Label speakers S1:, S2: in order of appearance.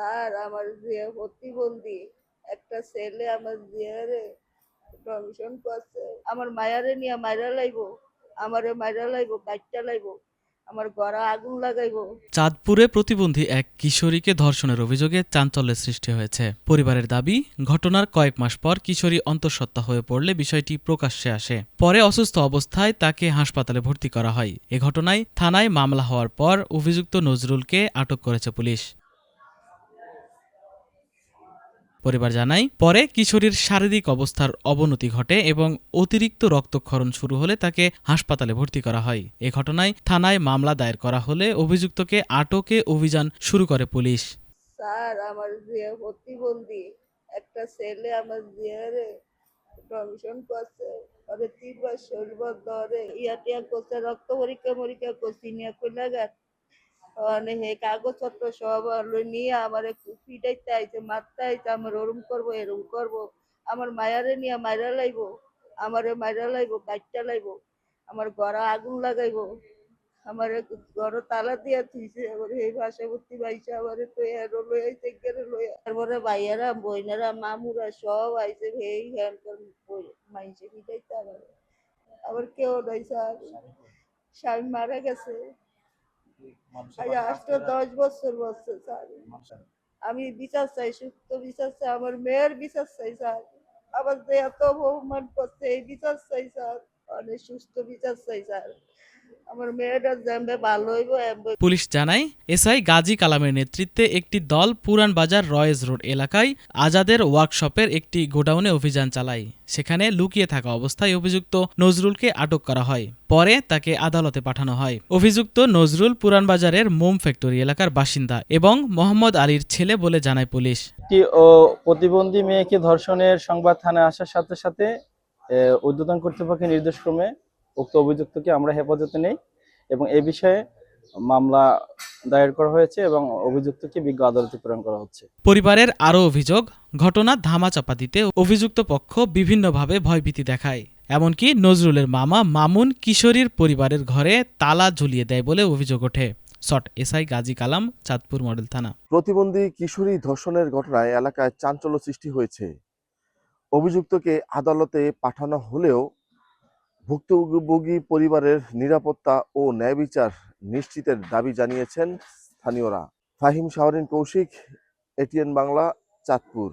S1: Sir আমার যে প্রতিবন্ধী একটা ছেলে আমার জিয়ারে দংশন করছে, আমার মায়ারে নিয়ে মাইরা লাইবো, আমারে মাইরা লাইবো, কাইটটা লাইবো, আমার গড়া আগুন লাগাইবো।
S2: চাঁদপুরে প্রতিবন্ধী এক কিশোরীকে ধর্ষণের অভিযোগে চাঞ্চল্যের সৃষ্টি হয়েছে। পরিবারের দাবি, ঘটনার কয়েক মাস পর কিশোরী অন্তঃসত্ত্বা হয়ে পড়লে বিষয়টি প্রকাশ্যে আসে। পরে অসুস্থ অবস্থায় তাকে হাসপাতালে ভর্তি করা হয়। এ ঘটনায় থানায় মামলা হওয়ার পর অভিযুক্ত নজরুলকে আটক করেছে পুলিশ। পরিবার জানায়, পরে কিশোরীর শারীরিক অবস্থার অবনতি ঘটে এবং অতিরিক্ত রক্তক্ষরণ শুরু হলে তাকে হাসপাতালে ভর্তি করা হয়। এ ঘটনায় থানায় মামলা দায়ের করা হলে অভিযুক্তকে আটকে অভিযান শুরু করে পুলিশ।
S1: স্যার আমার যে প্রতিবন্ধী একটা ছেলে আমার জিয়ারে দংশন করছে, ওরে 3 বার শরীর ধরে ইয়াটিয়া করছে, রক্ত পরীক্ষা করছি নিয়ে কইলা গেছে মানে হে কাগজপত্র সব নিয়ে আমার পিটাইতে আইছে, মারতে আইছে, আমার ওরম করবো এরম করবো, আমার মায়ারে নিয়ে মাইরা লাইবো, আমারে মাইরা লাইবো, কাইটটা লাইবো, আমার গড়া আগুন লাগাইবো, আমার ঘর তালা দিয়া থুইছে, আবার এই ভাষাবর্তী বাইসা আমার তো এরো লই আইছে গেরে লই, তারপরে ভাইয়ারা বইনারা মামুরা সব আইছে, এই হ্যান মাইসে পিটাইতে আবার কেউ নাই স্যার, স্বামী মারা গেছে, 10 বছর বলছে স্যার। আমি বিচার চাই, সুস্থ বিচার চাই, আমার মেয়ের বিচার চাই স্যার, আবার যে এত অপমান করছে এই বিচার চাই স্যার, অনেক সুস্থ বিচার চাই স্যার, আমার মেয়েটা যেমবে ভালো হইব।
S2: পুলিশ জানায়, এসআই গাজী কালামের নেতৃত্বে একটি দল পুরান বাজার রয়েজ রোড এলাকায় আজাদের ওয়ার্কশপের একটি গোডাউনে অভিযান চালায়। সেখানে লুকিয়ে থাকা অবস্থায় অভিযুক্ত নজরুলকে আটক করা হয়। পরে তাকে আদালতে পাঠানো হয়। অভিযুক্ত নজরুল পুরান বাজারের মোম ফ্যাক্টরি এলাকার বাসিন্দা এবং মোহাম্মদ আলীর ছেলে বলে জানায় পুলিশ।
S3: প্রতিবন্ধী মেয়েকে ধর্ষণের সংবাদ থানায় আসার সাথে সাথে ঊর্ধ্বতন কর্তৃপক্ষের নির্দেশক্রমে উক্ত অভিযুক্তকে আমরা হেফাজতে নেই এবং এই বিষয়ে মামলা দায়ের করা হয়েছে এবং অভিযুক্তকে বিজ্ঞ আদালতে প্রেরণ করা হচ্ছে।
S2: পরিবারের আরও অভিযোগ, ঘটনা ধামাচাপা দিতে অভিযুক্ত পক্ষ বিভিন্নভাবে ভয়ভীতি দেখায়। এমনকি নজরুলের মামা মামুন কিশোরীর পরিবারের ঘরে তালা ঝুলিয়ে দেয় বলে অভিযোগ ওঠে। শট এসআই গাজী কালাম, চাঁদপুর মডেল থানা।
S4: প্রতিবন্ধী কিশোরী ধর্ষণের ঘটনায় এলাকায় চাঞ্চল্য সৃষ্টি হয়েছে। অভিযুক্তকে আদালতে পাঠানো হলেও ভুক্তভোগী পরিবারের নিরাপত্তা ও ন্যায় বিচার নিশ্চিতের দাবি জানিয়েছেন স্থানীয়রা। ফাহিম শাহরিন কৌশিক, এটিএন বাংলা, চাঁদপুর।